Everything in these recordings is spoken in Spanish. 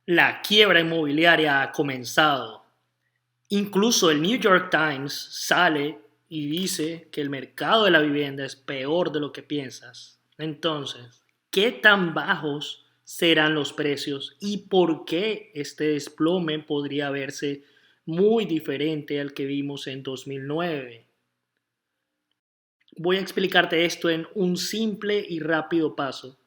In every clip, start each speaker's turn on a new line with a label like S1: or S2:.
S1: La quiebra inmobiliaria ha comenzado. Incluso el New York Times sale y dice que el mercado de la vivienda es peor de lo que piensas. Entonces, ¿qué tan bajos serán los precios y por qué este desplome podría verse muy diferente al que vimos en 2009? Voy a explicarte esto en un simple y rápido paso.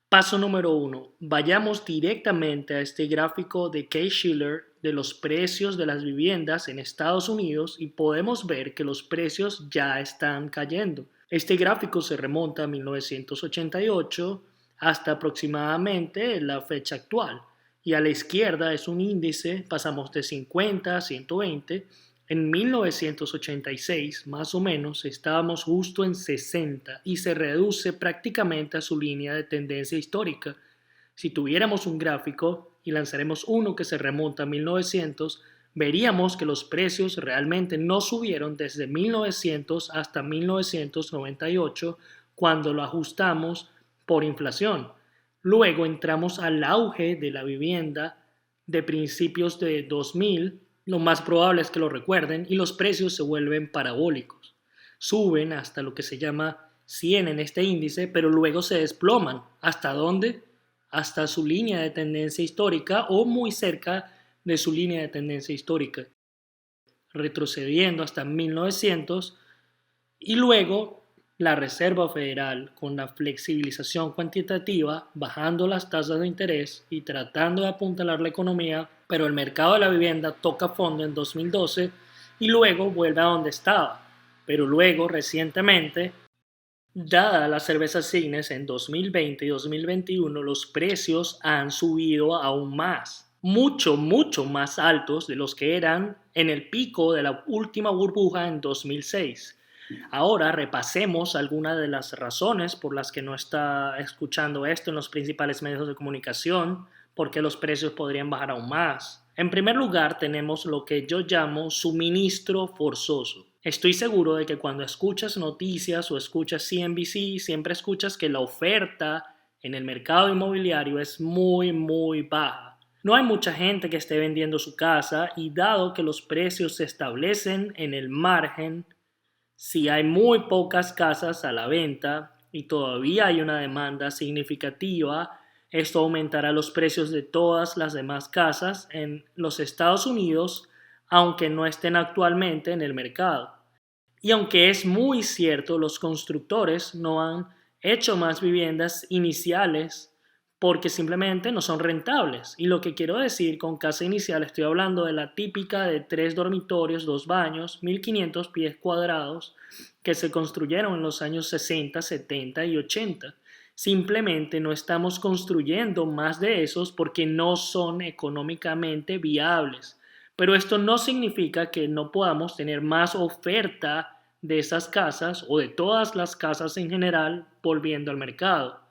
S1: Paso número uno. Vayamos directamente a este gráfico de Case-Shiller de los precios de las viviendas en Estados Unidos y podemos ver que los precios ya están cayendo. Este gráfico se remonta a 1988 hasta aproximadamente la fecha actual. Y a la izquierda es un índice, pasamos de 50 a 120. En 1986, más o menos, estábamos justo en 60 y se reduce prácticamente a su línea de tendencia histórica. Si tuviéramos un gráfico y lanzaremos uno que se remonta a 1900, veríamos que los precios realmente no subieron desde 1900 hasta 1998 cuando lo ajustamos por inflación. Luego entramos al auge de la vivienda de principios de 2000. Lo más probable es que lo recuerden y los precios se vuelven parabólicos. Suben hasta lo que se llama 100 en este índice, pero luego se desploman. ¿Hasta dónde? Hasta su línea de tendencia histórica o muy cerca de su línea de tendencia histórica, retrocediendo hasta 1900 y luego la Reserva Federal, con la flexibilización cuantitativa, bajando las tasas de interés y tratando de apuntalar la economía, pero el mercado de la vivienda toca fondo en 2012 y luego vuelve a donde estaba. Pero luego, recientemente, dada la cerveza Signes en 2020 y 2021, los precios han subido aún más, mucho más altos de los que eran en el pico de la última burbuja en 2006. Ahora repasemos algunas de las razones por las que no está escuchando esto en los principales medios de comunicación, porque los precios podrían bajar aún más. En primer lugar, tenemos lo que yo llamo suministro forzoso. Estoy seguro de que cuando escuchas noticias o escuchas CNBC, siempre escuchas que la oferta en el mercado inmobiliario es muy baja. No hay mucha gente que esté vendiendo su casa y dado que los precios se establecen en el margen, si hay muy pocas casas a la venta y todavía hay una demanda significativa, esto aumentará los precios de todas las demás casas en los Estados Unidos, aunque no estén actualmente en el mercado. Y aunque es muy cierto, los constructores no han hecho más viviendas iniciales porque simplemente no son rentables. Y lo que quiero decir con casa inicial, estoy hablando de la típica de 3 dormitorios, 2 baños, 1500 pies cuadrados que se construyeron en los años 60, 70 y 80. Simplemente no estamos construyendo más de esos porque no son económicamente viables. Pero esto no significa que no podamos tener más oferta de esas casas o de todas las casas en general volviendo al mercado.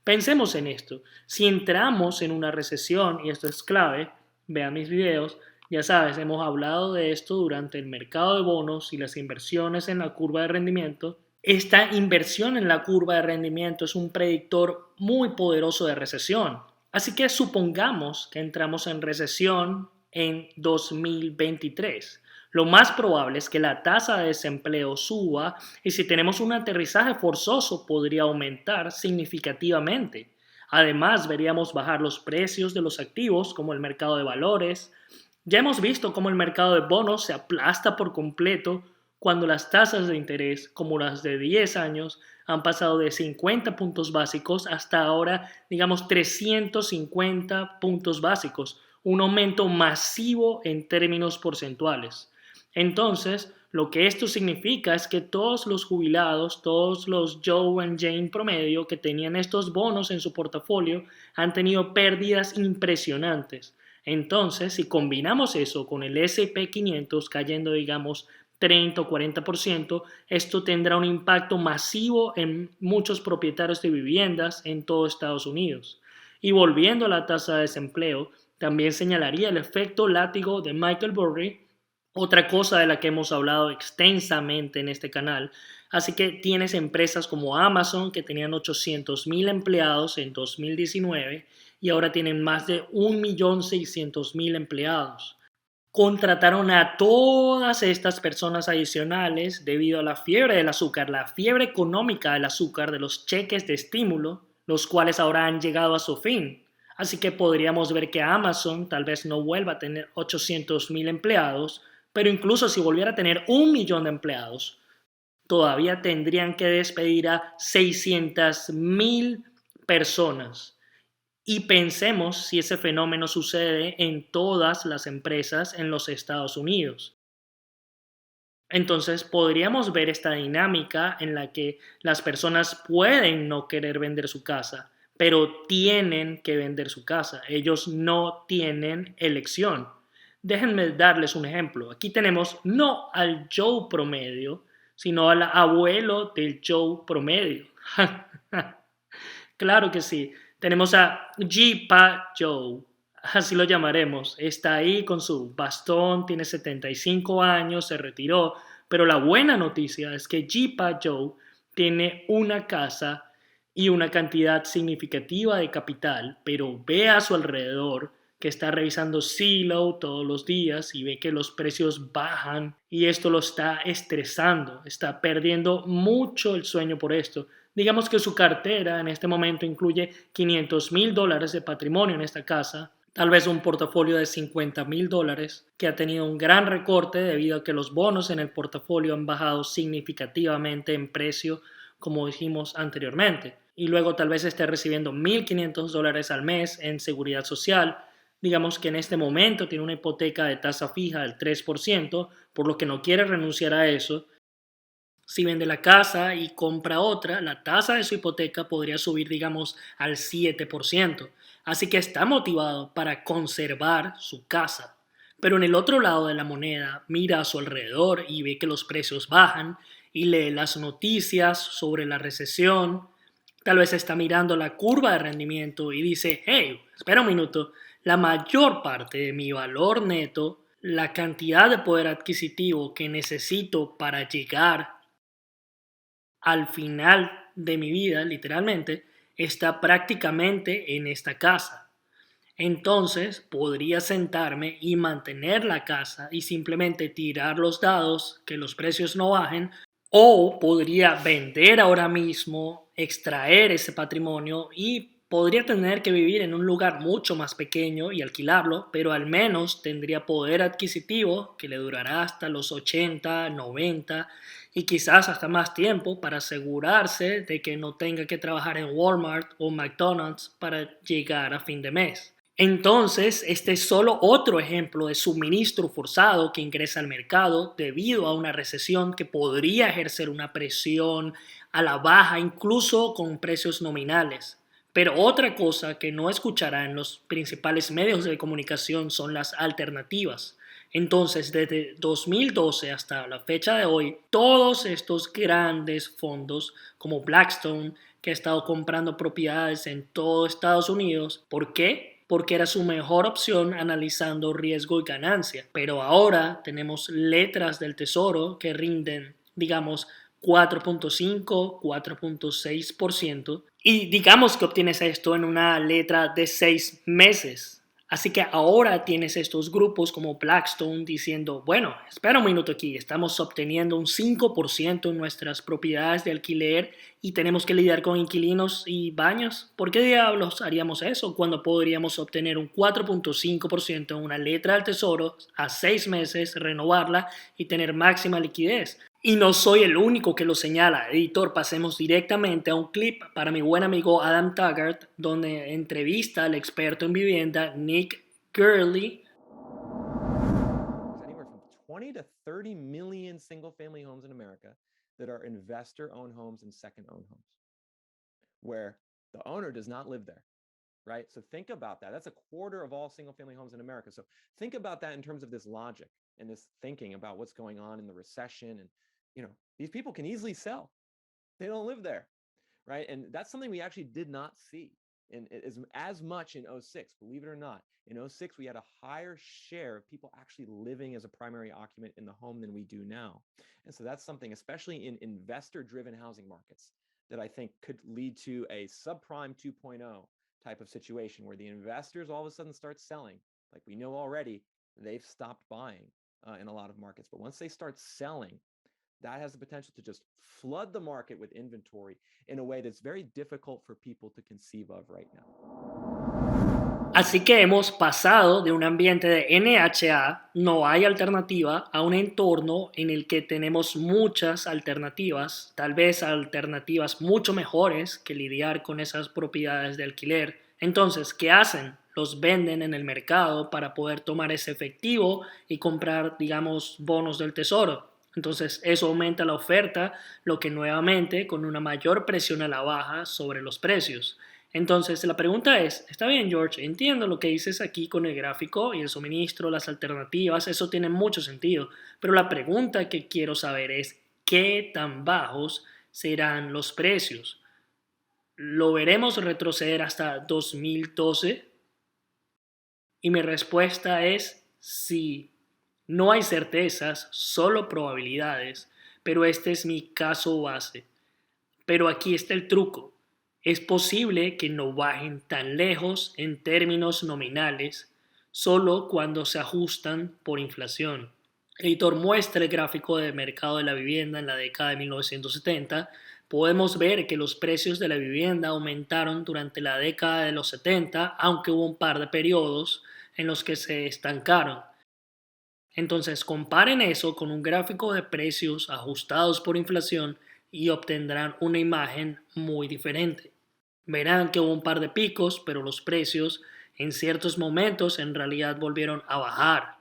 S1: Pensemos en esto. Si entramos en una recesión, y esto es clave, vean mis videos, ya sabes, hemos hablado de esto durante el mercado de bonos y las inversiones en la curva de rendimiento. Esta inversión en la curva de rendimiento es un predictor muy poderoso de recesión. Así que supongamos que entramos en recesión en 2023. Lo más probable es que la tasa de desempleo suba y si tenemos un aterrizaje forzoso podría aumentar significativamente. Además, veríamos bajar los precios de los activos como el mercado de valores. Ya hemos visto cómo el mercado de bonos se aplasta por completo cuando las tasas de interés, como las de 10 años, han pasado de 50 puntos básicos hasta ahora, digamos, 350 puntos básicos, un aumento masivo en términos porcentuales. Entonces, lo que esto significa es que todos los jubilados, todos los Joe and Jane promedio que tenían estos bonos en su portafolio han tenido pérdidas impresionantes. Entonces, si combinamos eso con el S&P 500 cayendo, digamos, 30 o 40%, esto tendrá un impacto masivo en muchos propietarios de viviendas en todo Estados Unidos. Y volviendo a la tasa de desempleo, también señalaría el efecto látigo de Michael Burry, otra cosa de la que hemos hablado extensamente en este canal. Así que tienes empresas como Amazon que tenían 800,000 empleados en 2019 y ahora tienen más de 1.600.000 empleados. Contrataron a todas estas personas adicionales debido a la fiebre del azúcar, la fiebre económica del azúcar, de los cheques de estímulo, los cuales ahora han llegado a su fin. Así que podríamos ver que Amazon tal vez no vuelva a tener 800.000 empleados, pero incluso si volviera a tener 1 millón de empleados, todavía tendrían que despedir a 600.000 personas. Y pensemos si ese fenómeno sucede en todas las empresas en los Estados Unidos. Entonces podríamos ver esta dinámica en la que las personas pueden no querer vender su casa, pero tienen que vender su casa. Ellos no tienen elección. Déjenme darles un ejemplo. Aquí tenemos no al Joe promedio, sino al abuelo del Joe promedio. Claro que sí. Tenemos a G-Pa Joe, así lo llamaremos. Está ahí con su bastón, tiene 75 años, se retiró. Pero la buena noticia es que G-Pa Joe tiene una casa y una cantidad significativa de capital, pero ve a su alrededor que está revisando Zillow todos los días y ve que los precios bajan y esto lo está estresando, está perdiendo mucho el sueño por esto. Digamos que su cartera en este momento incluye $500.000 de patrimonio en esta casa, tal vez un portafolio de $50.000 que ha tenido un gran recorte debido a que los bonos en el portafolio han bajado significativamente en precio, como dijimos anteriormente. Y luego tal vez esté recibiendo $1.500 al mes en seguridad social. Digamos que en este momento tiene una hipoteca de tasa fija del 3%, por lo que no quiere renunciar a eso. Si vende la casa y compra otra, la tasa de su hipoteca podría subir, digamos, al 7%. Así que está motivado para conservar su casa. Pero en el otro lado de la moneda, mira a su alrededor y ve que los precios bajan y lee las noticias sobre la recesión. Tal vez está mirando la curva de rendimiento y dice, hey, espera un minuto, la mayor parte de mi valor neto, la cantidad de poder adquisitivo que necesito para llegar al final de mi vida, literalmente, está prácticamente en esta casa. Entonces podría sentarme y mantener la casa y simplemente tirar los dados, que los precios no bajen, o podría vender ahora mismo, extraer ese patrimonio y podría tener que vivir en un lugar mucho más pequeño y alquilarlo, pero al menos tendría poder adquisitivo que le durará hasta los 80, 90 y quizás hasta más tiempo para asegurarse de que no tenga que trabajar en Walmart o McDonald's para llegar a fin de mes. Entonces, este es solo otro ejemplo de suministro forzado que ingresa al mercado debido a una recesión que podría ejercer una presión a la baja, incluso con precios nominales. Pero otra cosa que no escuchará en los principales medios de comunicación son las alternativas. Entonces, desde 2012 hasta la fecha de hoy, todos estos grandes fondos como Blackstone, que ha estado comprando propiedades en todo Estados Unidos, ¿por qué? Porque era su mejor opción analizando riesgo y ganancia. Pero ahora tenemos letras del tesoro que rinden, digamos, 4.5, 4.6%. Y digamos que obtienes esto en una letra de 6 meses. Así que ahora tienes estos grupos como Blackstone diciendo, bueno, espera un minuto aquí, estamos obteniendo un 5% en nuestras propiedades de alquiler y tenemos que lidiar con inquilinos y baños. ¿Por qué diablos haríamos eso cuando podríamos obtener un 4.5% en una letra del tesoro a 6 meses, renovarla y tener máxima liquidez? Y no soy el único que lo señala. Editor, pasemos directamente a un clip para mi buen amigo Adam Taggart, donde entrevista al experto en vivienda Nick Gurley.
S2: There's anywhere from 20 to 30 million single family homes in America that are investor owned homes and second owned homes where the owner does not live there, right? So think about that. That's a quarter of all single family homes in America. So think about that in terms of this logic and this thinking about what's going on in the recession. And, these people can easily sell. They don't live there, right? And that's something we actually did not see in as much in '06, believe it or not. In '06, we had a higher share of people actually living as a primary occupant in the home than we do now. And so that's something, especially in investor driven housing markets, that I think could lead to a subprime 2.0 type of situation where the investors all of a sudden start selling. Like we know already, they've stopped buying in a lot of markets. But once they start selling, that has the potential to just flood the market with inventory in a way that's very difficult for people to conceive of right now.
S1: Así que hemos pasado de un ambiente de NHA, no hay alternativa, a un entorno en el que tenemos muchas alternativas, tal vez alternativas mucho mejores que lidiar con esas propiedades de alquiler. Entonces, ¿qué hacen? Los venden en el mercado para poder tomar ese efectivo y comprar, digamos, bonos del tesoro. Entonces, eso aumenta la oferta, lo que nuevamente con una mayor presión a la baja sobre los precios. Entonces, la pregunta es, está bien, George, entiendo lo que dices aquí con el gráfico y el suministro, las alternativas, eso tiene mucho sentido, pero la pregunta que quiero saber es, ¿qué tan bajos serán los precios? ¿Lo veremos retroceder hasta 2012? Y mi respuesta es sí. No hay certezas, solo probabilidades, pero este es mi caso base. Pero aquí está el truco. Es posible que no bajen tan lejos en términos nominales, solo cuando se ajustan por inflación. El editor muestra el gráfico de mercado de la vivienda en la década de 1970. Podemos ver que los precios de la vivienda aumentaron durante la década de los 70, aunque hubo un par de periodos en los que se estancaron. Entonces comparen eso con un gráfico de precios ajustados por inflación y obtendrán una imagen muy diferente. Verán que hubo un par de picos, pero los precios en ciertos momentos en realidad volvieron a bajar.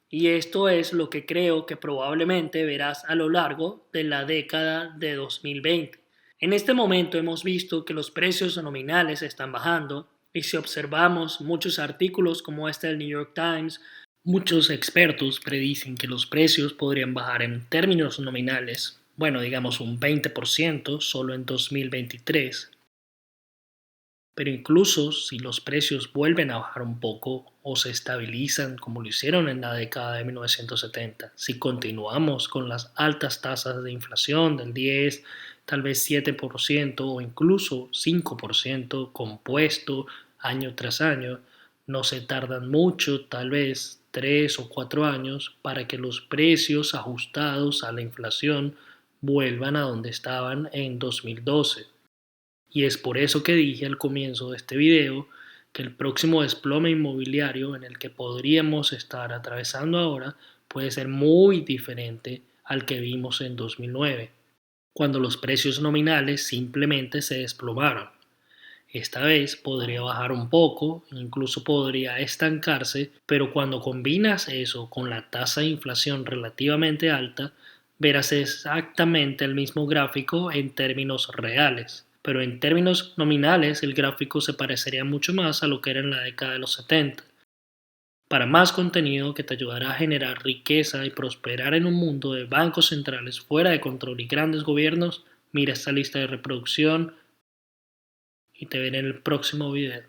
S1: Y esto es lo que creo que probablemente verás a lo largo de la década de 2020. En este momento hemos visto que los precios nominales están bajando y si observamos muchos artículos como este del New York Times, muchos expertos predicen que los precios podrían bajar en términos nominales, bueno, digamos un 20% solo en 2023. Pero incluso si los precios vuelven a bajar un poco o se estabilizan como lo hicieron en la década de 1970, si continuamos con las altas tasas de inflación del 10, tal vez 7% o incluso 5% compuesto año tras año, no se tardan mucho, tal vez 3 o 4 años, para que los precios ajustados a la inflación vuelvan a donde estaban en 2012. Y es por eso que dije al comienzo de este video que el próximo desplome inmobiliario en el que podríamos estar atravesando ahora puede ser muy diferente al que vimos en 2009, cuando los precios nominales simplemente se desplomaron. Esta vez podría bajar un poco, incluso podría estancarse, pero cuando combinas eso con la tasa de inflación relativamente alta, verás exactamente el mismo gráfico en términos reales. Pero en términos nominales el gráfico se parecería mucho más a lo que era en la década de los 70. Para más contenido que te ayudará a generar riqueza y prosperar en un mundo de bancos centrales fuera de control y grandes gobiernos, mira esta lista de reproducción y te veré en el próximo video.